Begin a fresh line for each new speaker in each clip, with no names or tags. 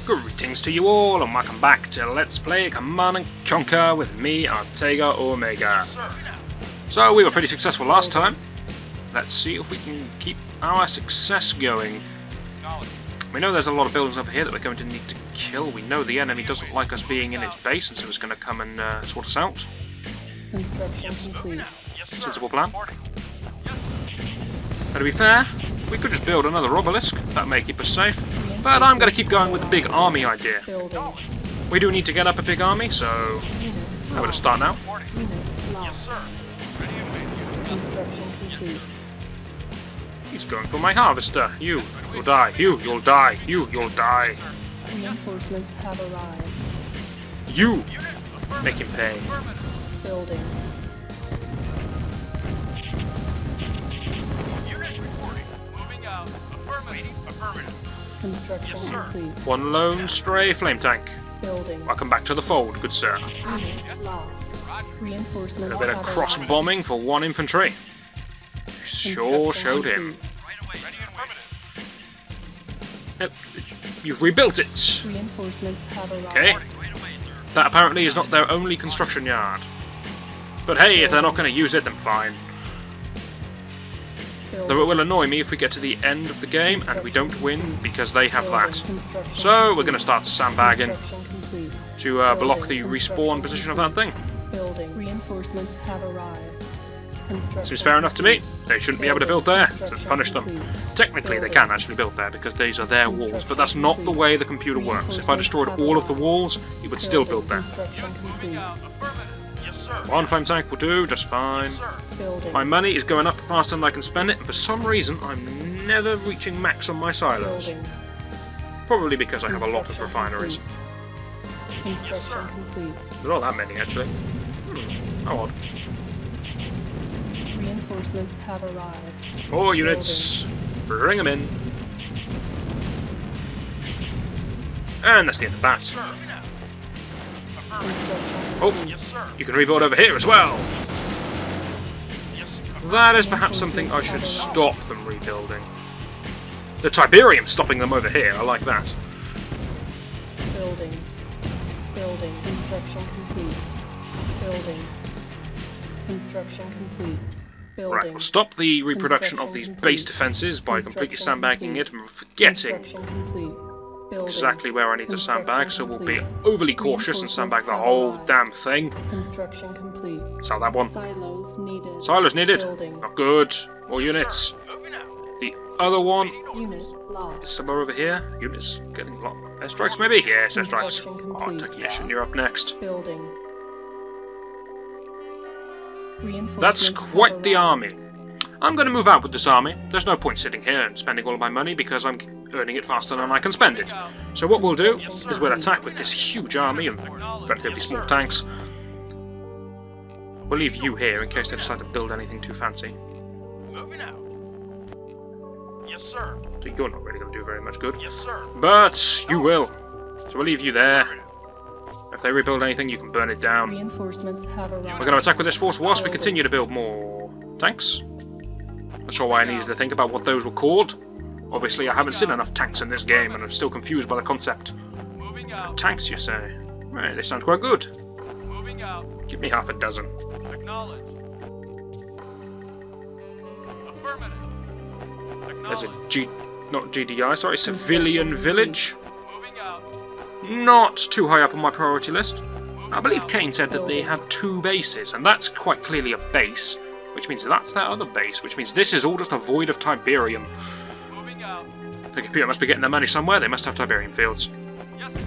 Greetings to you all, and welcome back to Let's Play Command & Conquer with me, Artega Omega. So, we were pretty successful last time. Let's see if we can keep our success going. We know there's a lot of buildings over here that we're going to need to kill. We know the enemy doesn't like us being in its base, and so it's going to come and sort us out.
Construction complete.
Sensible plan. But to be fair, we could just build another obelisk. That may keep us safe. But I'm going to keep going with the big army idea. We do need to get up a big army, so I'm going to start now.
Construction complete.
He's going for my harvester. You'll die. You'll die. You'll die.
Reinforcements have arrived.
You make him pay.
Building. Construction complete.
One lone stray flame tank.
Building.
Welcome back to the fold, good sir.
Unit lost. Reinforcements
A bit of
have
cross
arrived.
bombing for one infantry. Sure showed him. You've rebuilt it.
Reinforcements have arrived.
Okay. That apparently is not their only construction yard. But hey, if they're not going to use it, then fine. Though it will annoy me if we get to the end of the game and we don't win because they have that. So we're going to start sandbagging to block the respawn position of that thing.
Building. Reinforcements have arrived.
Seems fair enough to me. They shouldn't be able to build there, so let's punish them. Technically they can actually build there because these are their walls, but that's not the way the computer works. If I destroyed all of the walls, it would still build there. One flame tank will do just fine. My money is going up faster than I can spend it, and for some reason I'm never reaching max on my silos. Probably because I have a lot of refineries.
Construction complete.
There are not that many actually. How odd.
Reinforcements have arrived.
More units. Bring them in. And that's the end of that. Oh, you can rebuild over here as well. That is perhaps something I should stop them rebuilding. The Tiberium's stopping them over here. I like that.
Building. Building. Construction complete. Building. Construction complete. Building.
Right, we'll stop the reproduction of these base defences by completely sandbagging it and forgetting exactly where I need to sandbag, so we'll be overly cautious and sandbag the whole damn thing.
Construction complete.
Sell that one.
Silos needed.
Silos needed.
Building.
Not good. More units. The other one
Unit
is
lost.
somewhere over here. Units getting blocked. Airstrikes maybe? Yes, airstrikes.
Construction
Oh,
complete.
technician, you're up next.
Building.
That's quite the army. I'm going to move out with this army. There's no point sitting here and spending all of my money because I'm earning it faster than I can spend it. So what we'll do is we'll attack with this huge army of relatively small tanks. We'll leave you here in case they decide to build anything too fancy.
Yes, sir.
So you're not really going to do very much good.
Yes, sir.
But you will. So we'll leave you there. If they rebuild anything, you can burn it down.
Reinforcements have arrived.
We're going to attack with this force whilst we continue to build more tanks. Not sure why I needed to think about what those were called. Obviously, I haven't seen enough tanks in this game, and I'm still confused by the concept.
Moving out.
Tanks, you say? Right, they sound quite good.
Moving out.
Give me half a dozen.
Acknowledge. Affirmative.
There's a
Acknowledge.
not GDI, sorry, civilian village.
Moving out.
Not too high up on my priority list. I believe Kane said that they had 2 bases, and that's quite clearly a base, which means that's their other base, which means this is all just a void of Tiberium.
Moving out.
The computer must be getting their money somewhere, they must have Tiberium fields.
Yes, sir.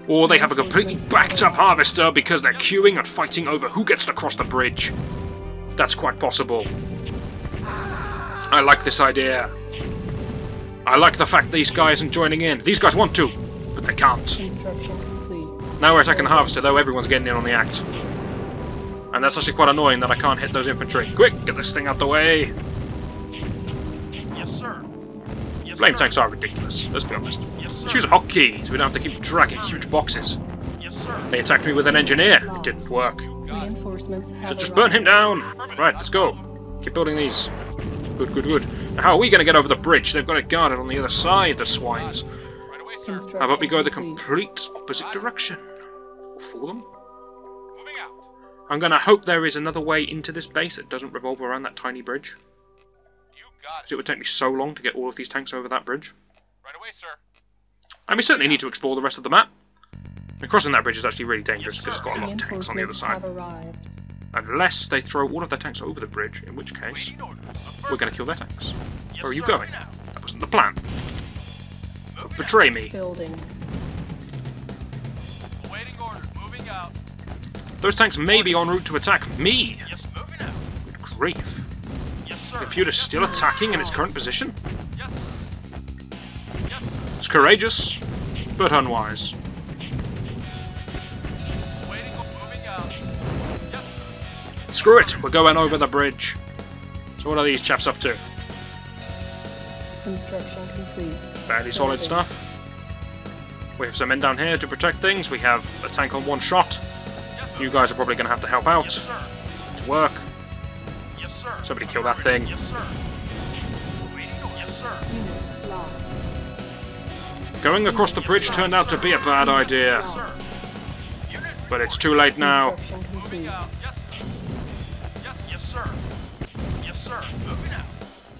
Or they have a completely backed up harvester because they're queuing and fighting over who gets to cross the bridge. That's quite possible. I like this idea. I like the fact these guys aren't joining in. These guys want to, but they can't.
Construction complete.
Now we're attacking the harvester though, everyone's getting in on the act. And that's actually quite annoying that I can't hit those infantry. Quick, get this thing out the way.
Yes, sir. Yes,
Flame
sir.
tanks are ridiculous, let's be honest.
Yes, sir.
Choose a hotkey so we don't have to keep dragging huge boxes.
Yes, sir.
They attacked me with an engineer. It didn't work.
Reinforcements have
Just burn him
arrived.
down! Right, let's go. Keep building these. Good, good, good. Now, how are we going to get over the bridge? They've got it guarded on the other side, the swines.
Right away,
Construction
How about we go the
complete.
complete opposite direction? Or fool them?
Moving out.
I'm gonna hope there is another way into this base that doesn't revolve around that tiny bridge.
You got
Because it would take me so long to get all of these tanks over that bridge.
Right away, sir.
And we certainly need to explore the rest of the map. And crossing that bridge is actually really dangerous because it's got a lot of tanks on the other
Reinforcements
side.
have arrived.
Unless they throw all of their tanks over the bridge, in which case
Waiting orders.
we're going to kill their tanks.
Yes,
Where are you
sir.
going?
Now.
That wasn't the plan.
Moving
Betray me.
Building.
out. Waiting orders. Moving out.
Those tanks may be en route to attack me.
Yes, moving out.
Good grief.
Yes, sir.
The computer's still attacking in its current position?
Yes, sir. Yes, sir.
It's courageous, but unwise.
Waiting. Moving out. Yes, sir.
Screw it, we're going over the bridge. So what are these chaps up to?
Construction complete.
Fairly solid stuff. We have some men down here to protect things. We have a tank on one shot.
Yes, sir.
You guys are probably going to have to help out
Yes, sir.
to work.
Yes, sir.
Somebody kill that thing.
Yes, sir. Waiting. Yes, sir.
Unit lost.
Going across the bridge turned out to be a bad idea,
Yes, sir. Unit.
but it's too late now.
Construction
Moving
complete.
out. Yes, sir. Yes, sir. Yes, sir. Moving out.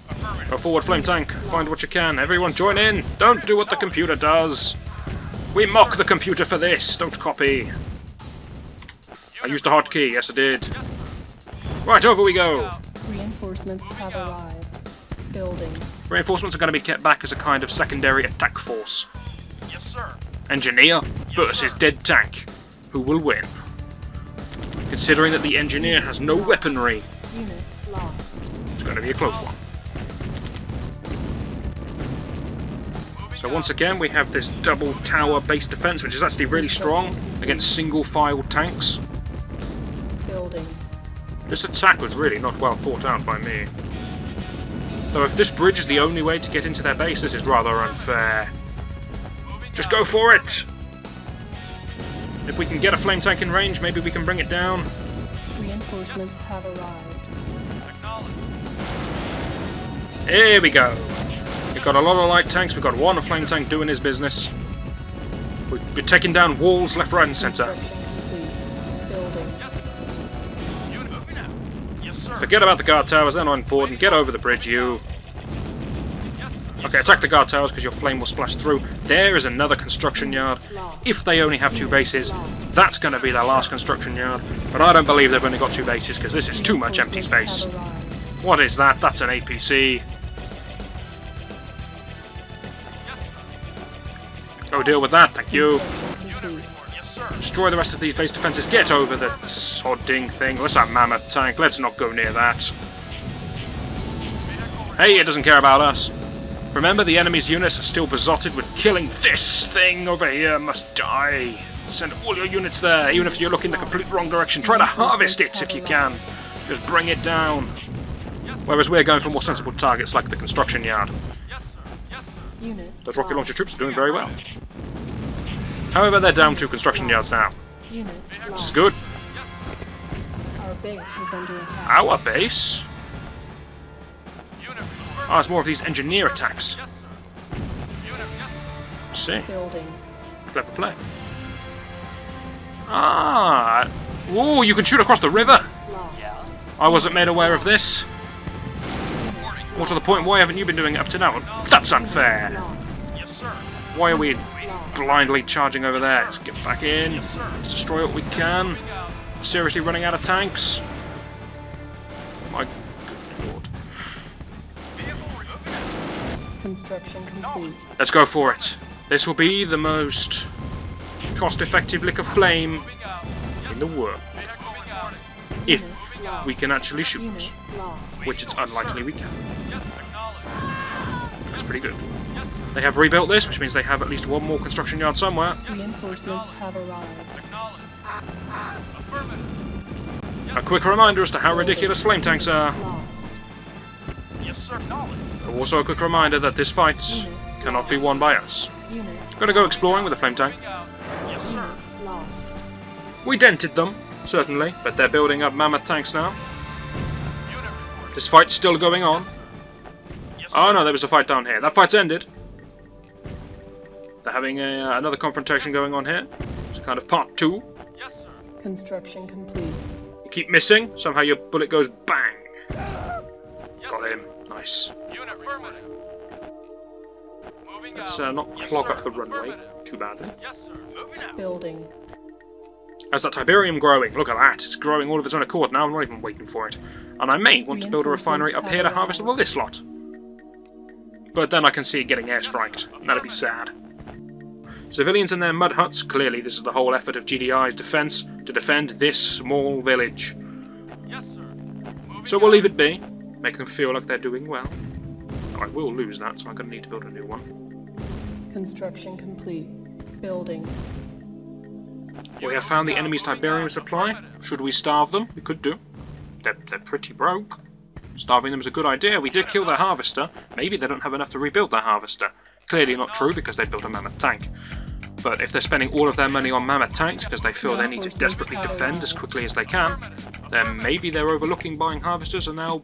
Affirmative.
A forward flame tank. Find what you can. Everyone join in. Don't do what the computer does. We mock the computer for this. Don't copy. I used a hotkey. Yes, I did. Right, over we go.
Reinforcements have arrived. Building.
Reinforcements are going to be kept back as a kind of secondary attack force.
Yes, sir.
Engineer versus dead tank. Who will win? Considering that the engineer has no weaponry,
Unit lost.
it's going to be a close one. So once again, we have this double tower base defense, which is actually really strong against single file tanks.
Building.
This attack was really not well thought out by me. Though if this bridge is the only way to get into their base, this is rather unfair. Just go for it! If we can get a flame tank in range, maybe we can bring it down.
Reinforcements have arrived.
Acknowledged.
Here we go. We've got a lot of light tanks, we've got one flame tank doing his business. We're taking down walls left, right and centre.
Construction complete. Building.
Unit moving out. Yes, sir.
Forget about the guard towers, they're not important. Get over the bridge, you.
Yes, sir.
Okay, attack the guard towers because your flame will splash through. There is another construction yard. If they only have two bases, that's going to be their last construction yard. But I don't believe they've only got two bases because this is too much empty space.
Have arrived.
What is that? That's an APC. Go deal with that, thank you.
Construction complete.
Yes, sir.
Destroy the rest of these base defenses. Get over the sodding thing. What's that mammoth tank? Let's not go near that. Hey, it doesn't care about us. Remember, the enemy's units are still besotted with killing this thing over here. Must die. Send all your units there, even if you look in the complete wrong direction. Try to harvest it if you can. Just bring it down. Whereas we're going for more sensible targets like the construction yard.
Yes, sir. Yes, sir.
Unit
Those rocket launcher
lost.
troops are doing very well. However, they're down two construction yards now.
Unit
This is
lost.
good.
Our base is under attack.
Our base?
Unit.
Ah, it's more of these engineer attacks.
Yes, sir. Unit. Yes,
See,
Building.
clever play. Ah, ooh, you can shoot across the river.
Lost.
I wasn't made aware of this. More to the point, why haven't you been doing it up to now? That's unfair.
Lost.
yes, sir.
Why are we
Lost.
blindly charging over there? Let's get back in.
Yes, sir.
Let's destroy what we can.
Moving out.
Seriously running out of tanks? My good lord.
Vehicle moving out.
Construction complete.
Let's go for it. This will be the most cost-effective lick of flame
Moving out.
in the world.
Vehicle moving out.
If
Moving out.
we can actually shoot.
Unit lost.
Which it's unlikely we can.
Yes, acknowledged.
That's pretty good.
Yes,
They have rebuilt this, which means they have at least one more construction yard somewhere.
Reinforcements have arrived.
acknowledged. Affirmative.
A quick reminder as to how ridiculous flame tanks are.
Lost.
Yes, sir. Acknowledged.
Also a quick reminder that this fight cannot be won by us.
Unit.
Gonna go exploring with a flame tank.
Moving out. Yes, sir.
Unit lost.
We dented them, certainly, but they're building up mammoth tanks now.
Unit reporting.
This fight's still going on.
Yes,
Oh
sir.
no, there was a fight down here. That fight's ended. They're having another confrontation going on here. It's kind of part 2.
Yes, sir.
Construction complete.
You keep missing. Somehow your bullet goes bang.
Yes,
Got
sir.
him. Nice.
Unit affirmative. Moving
Let's
out.
not
Yes,
clog
sir.
up the runway
Affirmative.
too badly.
Yes, sir. Moving out.
Building.
How's that Tiberium growing? Look at that. It's growing all of its own accord now. I'm not even waiting for it. And I may want to build a refinery up here to harvest all this lot. But then I can see it getting airstriked. And that'd be sad. Civilians in their mud huts. Clearly this is the whole effort of GDI's defense to defend this small village.
Yes, sir. Moving
So we'll
out.
leave it be. Make them feel like they're doing well. I will lose that, so I'm going to need to build a new one.
Construction complete. Building.
We have found the enemy's Tiberium supply. Should we starve them? We could do. They're pretty broke. Starving them is a good idea. We did kill their harvester. Maybe they don't have enough to rebuild their harvester. Clearly not true, because they built a mammoth tank. But if they're spending all of their money on mammoth tanks because they feel they need to desperately defend as quickly as they can, then maybe they're overlooking buying harvesters and now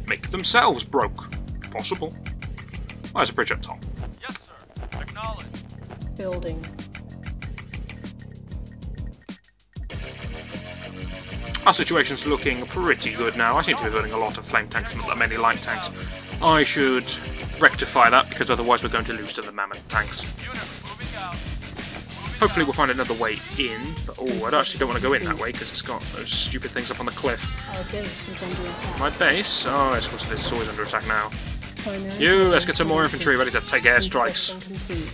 make themselves broke. Possible. Well, there's a bridge up top.
Yes, sir. Acknowledged.
Building.
Our situation's looking pretty good now. I seem to be building a lot of flame tanks, not that many light tanks. I should rectify that, because otherwise we're going to lose to the mammoth tanks.
Unit moving out.
Hopefully we'll find another way in, but I actually don't want to go in that way, because it's got those stupid things up on the cliff.
Our base is under attack.
My base? Oh, yes, of course it is. It's always under attack now.
Primary
You, let's get some more infantry ready to take airstrikes.
Construction complete.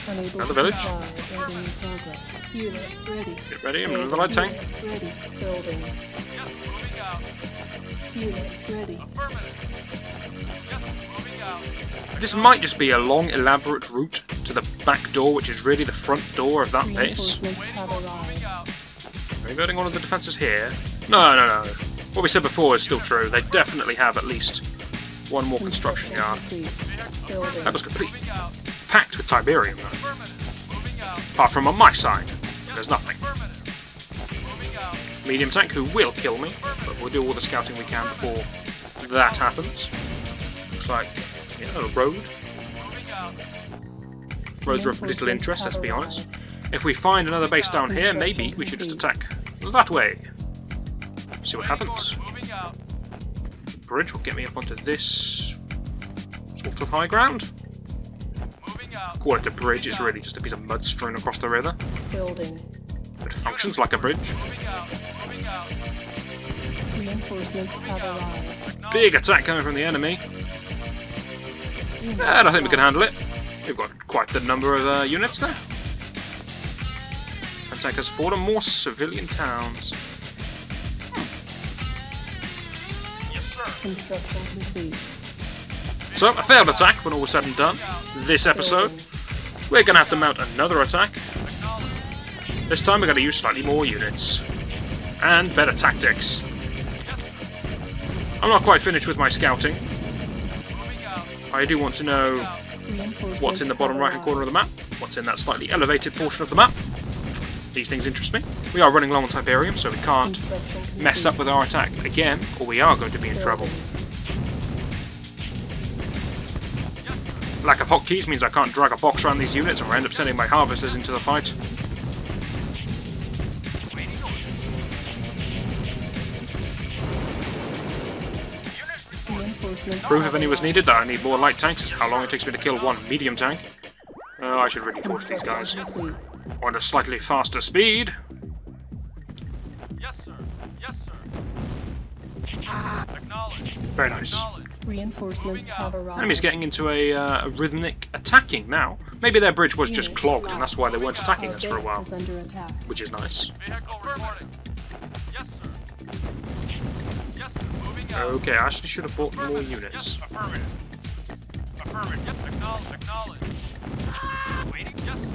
Unable
Another
to
village?
comply. Building in progress. Unit ready.
Get ready, I'm another light tank.
Unit ready. Building.
Yes, moving out.
Unit ready.
Affirmative. Yes, moving out.
This might just be a long, elaborate route to the back door, which is really the front door of that base.
Reinforcements have
Moving
arrived.
out.
Are you building all of the defences here? No. What we said before is still true. They definitely have at least one more construction yard.
Complete. Building.
That was complete.
Moving out.
Packed with Tiberium, though.
Affirmative. Moving out.
Apart from on my side. There's nothing.
Affirmative. Moving out.
Medium tank who will kill me, but we'll do all the scouting we can before that happens. Looks like, a road.
Moving out.
Roads are of little interest, let's be honest. If we find another base down here, maybe we should just attack that way. See what happens.
Moving out.
Bridge will get me up onto this sort of high ground.
Moving out.
Call it a bridge, it's really just a piece of mud strewn across the river.
Building.
It functions like a bridge.
Moving out. Moving out.
Reinforcements have arrived.
Big attack coming from the enemy.
Unit
And I think we can
lost.
handle it. We've got quite the number of units there. And take us forward to more civilian towns.
Yes, sir.
Construction complete.
So, a failed attack when all was said and done. This episode,
Building.
we're going to have to mount another attack.
Acknowledged.
This time we're going to use slightly more units. And better tactics. I'm not quite finished with my scouting.
Moving out.
I do want to know
Reinforcements
what's in the bottom
have
right hand corner of
arrived.
the map, what's in that slightly elevated portion of the map. These things interest me. We are running low on Tiberium, so we can't
Construction complete.
mess up with our attack again, or we are going to be in trouble. Lack of hotkeys means I can't drag a box around these units, and we'll end up sending my harvesters into the fight.
Waiting orders.
Reinforcements
Proof,
have
if any was
arrived.
needed, that I need more light tanks is how long it takes me to kill one medium tank. I should really torch these guys.
Construction complete.
On a slightly faster speed.
Yes, sir. Yes, sir. Acknowledged.
Very nice.
Acknowledged.
Reinforcements have arrived.
Enemy's getting into a rhythmic attacking now. Maybe their bridge was just clogged, and that's why they weren't attacking
Our
us for a
base
while,
is under attack.
which is nice.
Vehicle reporting. Yes, sir. Yes, sir. Moving out.
Okay, I actually should have bought more
Affirmative.
units.
Yes, affirmative. Affirmative. Yes, acknowledged. Acknowledged. Waiting. Yes, sir.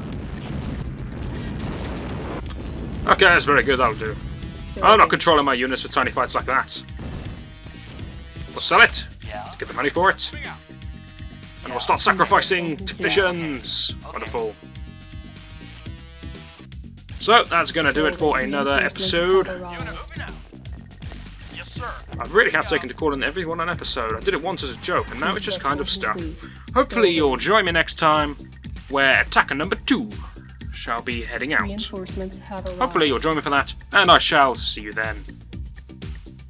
Okay, that's very good, that'll do. I'm not controlling my units for tiny fights like that. We'll sell it,
Yeah.
get the money for it,
Moving out.
and we'll start sacrificing technicians. Wonderful. So, that's going to do it for another episode.
Unit moving out. Yes, sir.
I really have taken to calling everyone an episode. I did it once as a joke, and now it's just kind of stuck. Hopefully you'll join me next time. where attacker number 2 shall be heading out.
Reinforcements have arrived.
Hopefully you'll join me for that, and I shall see you then.